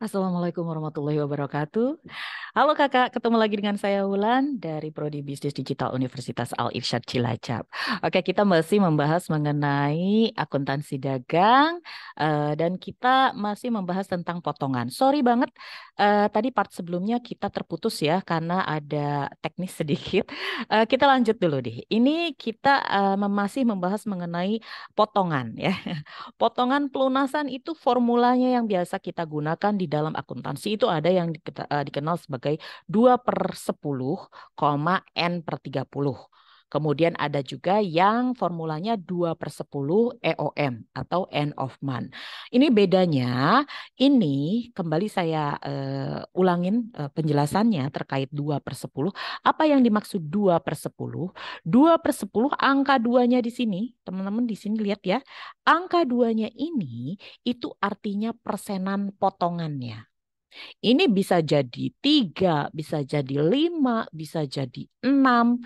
Assalamualaikum warahmatullahi wabarakatuh. Halo kakak, ketemu lagi dengan saya Wulan dari Prodi Bisnis Digital Universitas Al-Irsyad Cilacap. Oke, kita masih membahas mengenai akuntansi dagang dan kita masih membahas tentang potongan. Sorry banget, tadi part sebelumnya kita terputus ya karena ada teknis sedikit. Kita lanjut dulu deh. Ini kita masih membahas mengenai potongan ya. Potongan pelunasan itu formulanya yang biasa kita gunakan di dalam akuntansi itu ada yang dikenal sebagai 2/10, N per 30. Kemudian ada juga yang formulanya 2/10 EOM atau end of month. Ini bedanya, ini kembali saya ulangin penjelasannya terkait 2/10. Apa yang dimaksud 2/10? 2/10 angka duanya di sini, teman-teman di sini lihat ya. Angka duanya ini itu artinya persenan potongannya. Ini bisa jadi 3, bisa jadi 5, bisa jadi 6,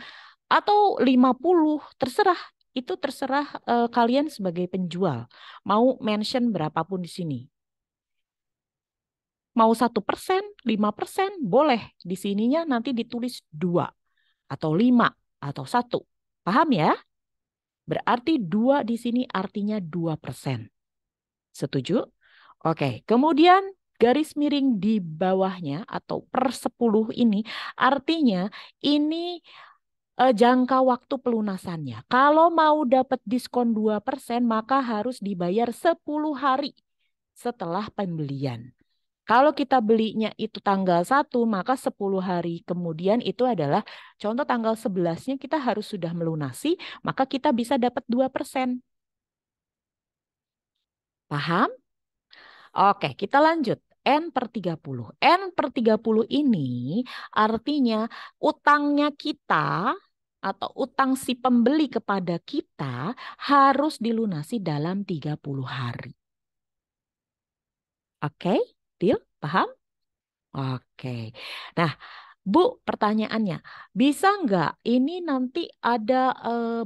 atau 50. Terserah. Itu terserah kalian sebagai penjual. Mau mention berapapun di sini. Mau 1%, 5%, boleh. Di sininya nanti ditulis 2, atau 5, atau 1. Paham ya? Berarti 2 di sini artinya 2%. Setuju? Oke, kemudian garis miring di bawahnya atau per 10 ini artinya ini jangka waktu pelunasannya. Kalau mau dapat diskon 2%, maka harus dibayar 10 hari setelah pembelian. Kalau kita belinya itu tanggal 1, maka 10 hari kemudian itu adalah contoh tanggal 11-nya kita harus sudah melunasi, maka kita bisa dapat 2%. Paham? Oke, kita lanjut. N per 30. N per 30 ini artinya utangnya kita atau utang si pembeli kepada kita harus dilunasi dalam 30 hari. Oke, deal? Paham? Oke. Nah, Bu, pertanyaannya, bisa nggak ini nanti ada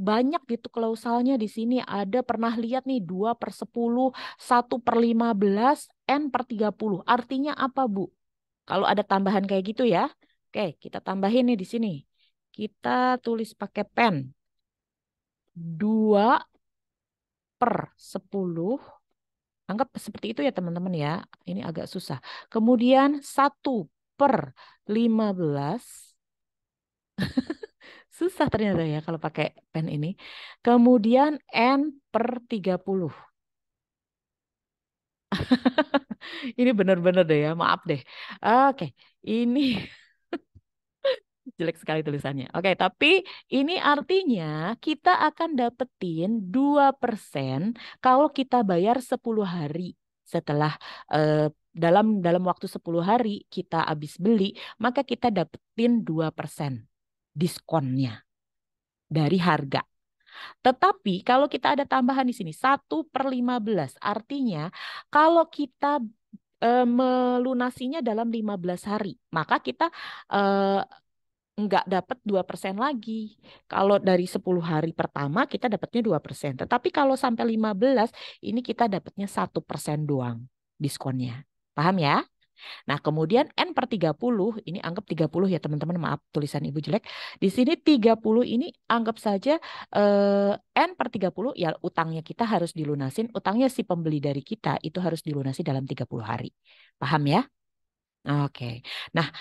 banyak gitu klausalnya di sini ada pernah lihat nih 2/10, 1/15, N per 30. Artinya apa, Bu? Kalau ada tambahan kayak gitu ya. Oke, kita tambahin nih di sini. Kita tulis pakai pen. 2/10. Anggap seperti itu ya teman-teman ya. Ini agak susah. Kemudian 1/15. Susah ternyata ya kalau pakai pen ini. Kemudian N per 30. Ini benar-benar deh ya, maaf deh. Oke, ini jelek sekali tulisannya. Oke, tapi ini artinya kita akan dapetin 2% kalau kita bayar 10 hari setelah dalam waktu 10 hari kita habis beli, maka kita dapetin 2% diskonnya dari harga. Tetapi kalau kita ada tambahan di sini 1/15, artinya kalau kita melunasinya dalam 15 hari, maka kita eh, nggak dapat 2% lagi. Kalau dari 10 hari pertama kita dapatnya 2%. Tetapi kalau sampai 15 ini kita dapatnya 1% doang diskonnya. Paham ya? Nah, kemudian N per 30, ini anggap 30 ya teman-teman, maaf tulisan Ibu jelek. Di sini 30 ini anggap saja N per 30 ya utangnya kita harus dilunasin, utangnya si pembeli dari kita itu harus dilunasi dalam 30 hari. Paham ya? Oke. Nah,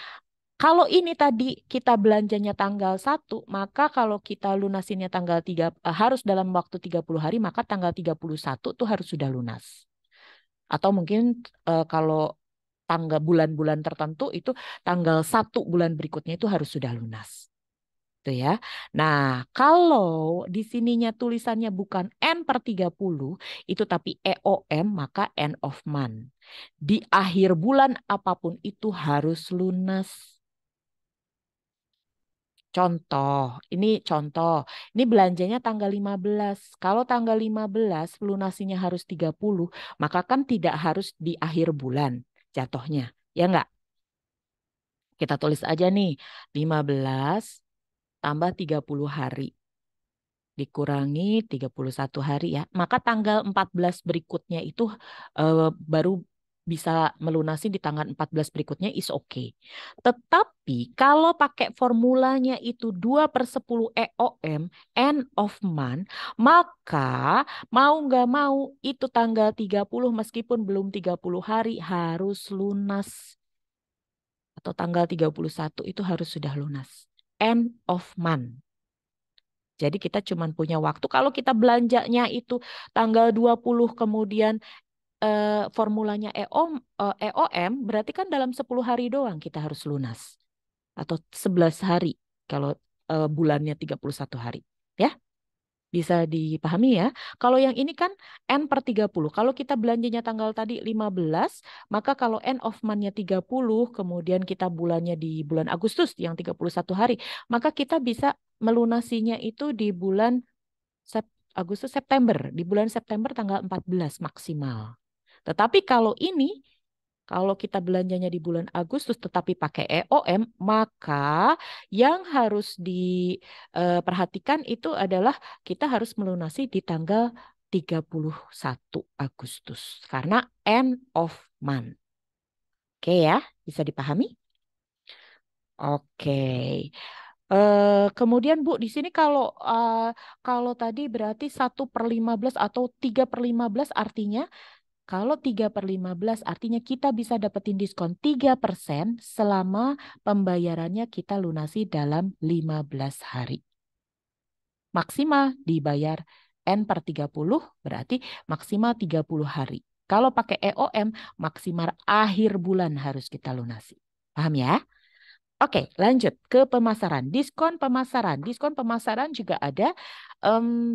kalau ini tadi kita belanjanya tanggal 1, maka kalau kita lunasinnya tanggal 3, harus dalam waktu 30 hari, maka tanggal 31 tuh harus sudah lunas. Atau mungkin kalau tanggal bulan-bulan tertentu itu tanggal 1 bulan berikutnya itu harus sudah lunas. Tuh ya. Nah, kalau di sininya tulisannya bukan N per 30, itu tapi EOM, maka end of month. Di akhir bulan apapun itu harus lunas. Contoh, ini belanjanya tanggal 15. Kalau tanggal 15 lunasinya harus 30, maka kan tidak harus di akhir bulan jatuhnya. Ya enggak? Kita tulis aja nih, 15 tambah 30 hari. Dikurangi 31 hari ya. Maka tanggal 14 berikutnya itu baru bisa melunasi di tanggal 14 berikutnya is okay. Tetapi kalau pakai formulanya itu 2/10 EOM end of month, maka mau nggak mau itu tanggal 30 meskipun belum 30 hari harus lunas. Atau tanggal 31 itu harus sudah lunas. End of month. Jadi kita cuma punya waktu. Kalau kita belanjanya itu tanggal 20 kemudian formulanya EOM berarti kan dalam 10 hari doang kita harus lunas. Atau 11 hari kalau bulannya 31 hari. Ya, bisa dipahami ya. Kalau yang ini kan N/30. Kalau kita belanjanya tanggal tadi 15, maka kalau end of month-nya 30, kemudian kita bulannya di bulan Agustus yang 31 hari, maka kita bisa melunasinya itu di bulan Agustus September. Di bulan September tanggal 14 maksimal. Tetapi kalau kita belanjanya di bulan Agustus tetapi pakai EOM, maka yang harus diperhatikan itu adalah kita harus melunasi di tanggal 31 Agustus karena end of month. Oke ya, bisa dipahami? Oke. Kemudian Bu, di sini kalau tadi berarti 1/15 atau 3/15 artinya kalau 3/15 artinya kita bisa dapetin diskon 3% selama pembayarannya kita lunasi dalam 15 hari. Maksimal dibayar N/30 berarti maksimal 30 hari. Kalau pakai EOM maksimal akhir bulan harus kita lunasi. Paham ya? Oke, lanjut ke pemasaran. Diskon pemasaran. Diskon pemasaran juga ada.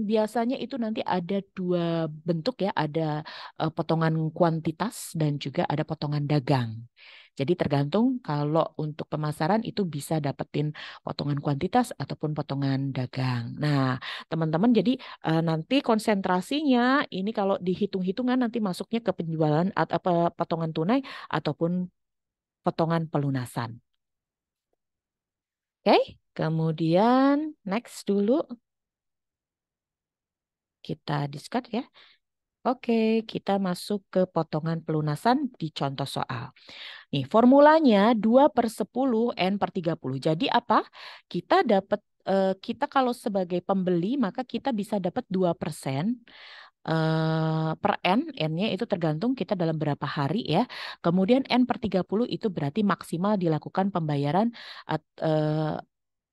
Biasanya itu nanti ada dua bentuk ya. Ada potongan kuantitas dan juga ada potongan dagang. Jadi tergantung kalau untuk pemasaran itu bisa dapetin potongan kuantitas ataupun potongan dagang. Nah, teman-teman jadi nanti konsentrasinya ini kalau dihitung-hitungan nanti masuknya ke penjualan atau potongan tunai ataupun potongan pelunasan. Oke, kemudian next dulu kita discuss ya. Oke, kita masuk ke potongan pelunasan di contoh soal. Nih, formulanya 2/10 N/30. Jadi apa? Kita dapat kita kalau sebagai pembeli maka kita bisa dapat 2% per N, N-nya itu tergantung kita dalam berapa hari ya. Kemudian N/30 itu berarti maksimal dilakukan pembayaran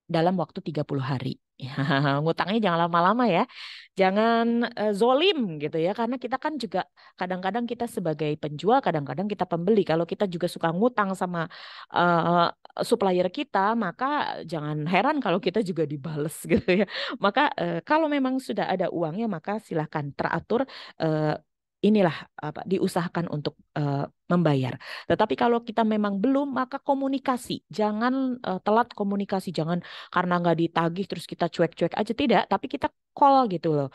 dalam waktu 30 hari. Ya, ngutangnya jangan lama-lama ya. Jangan zolim gitu ya. Karena kita kan juga kadang-kadang kita sebagai penjual, kadang-kadang kita pembeli. Kalau kita juga suka ngutang sama uh, supplier kita, maka jangan heran kalau kita juga dibales gitu ya. Maka kalau memang sudah ada uangnya, maka silahkan teratur uh, inilah apa diusahakan untuk membayar. Tetapi kalau kita memang belum, maka komunikasi. Jangan telat komunikasi. Jangan karena nggak ditagih terus kita cuek-cuek aja. Tidak, tapi kita call gitu loh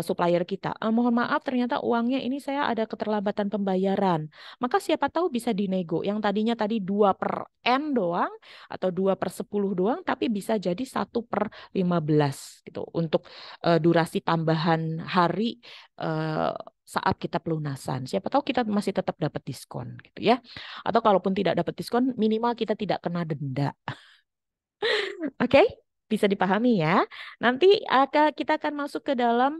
supplier kita. Mohon maaf ternyata uangnya ini saya ada keterlambatan pembayaran. Maka siapa tahu bisa dinego. Yang tadinya tadi 2/N doang atau 2/10 doang, tapi bisa jadi 1/15 gitu. Untuk durasi tambahan hari eh, saat kita pelunasan. Siapa tahu kita masih tetap dapat diskon gitu ya. Atau kalaupun tidak dapat diskon, minimal kita tidak kena denda. Oke, bisa dipahami ya. Nanti kita akan masuk ke dalam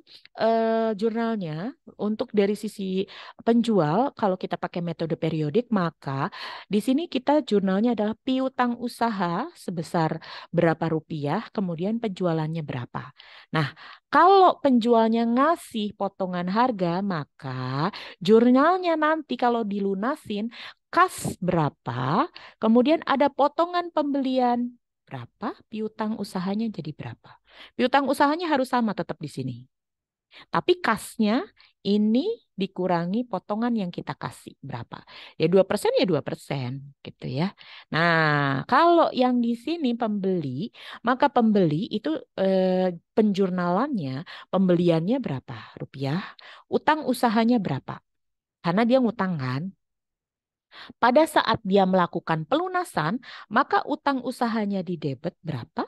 jurnalnya. Untuk dari sisi penjual, kalau kita pakai metode periodik, maka di sini kita jurnalnya adalah piutang usaha sebesar berapa rupiah, kemudian penjualannya berapa. Nah, kalau penjualnya ngasih potongan harga, maka jurnalnya nanti kalau dilunasin, kas berapa, kemudian ada potongan pembelian berapa, piutang usahanya jadi berapa. Piutang usahanya harus sama tetap di sini. Tapi kasnya ini dikurangi potongan yang kita kasih berapa. Ya 2% ya 2% gitu ya. Nah, kalau yang di sini pembeli, maka pembeli itu penjurnalannya, pembeliannya berapa rupiah, utang usahanya berapa. Karena dia ngutang kan. Pada saat dia melakukan pelunasan, maka utang usahanya di debit berapa?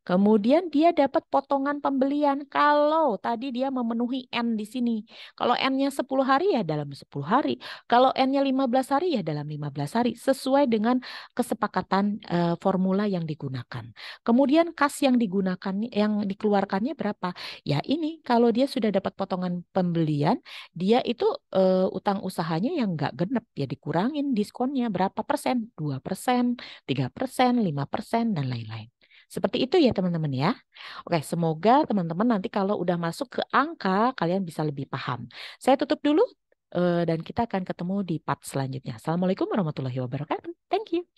Kemudian dia dapat potongan pembelian kalau tadi dia memenuhi N di sini. Kalau N-nya 10 hari ya dalam 10 hari. Kalau N-nya 15 hari ya dalam 15 hari. Sesuai dengan kesepakatan formula yang digunakan. Kemudian kas yang digunakan, yang dikeluarkannya berapa? Ya ini kalau dia sudah dapat potongan pembelian, dia itu utang usahanya yang nggak genep. Ya dikurangin diskonnya berapa persen? 2%, 3%, 5%, dan lain-lain. Seperti itu ya teman-teman ya. Oke, semoga teman-teman nanti kalau udah masuk ke angka, kalian bisa lebih paham. Saya tutup dulu dan kita akan ketemu di part selanjutnya. Assalamualaikum warahmatullahi wabarakatuh. Thank you.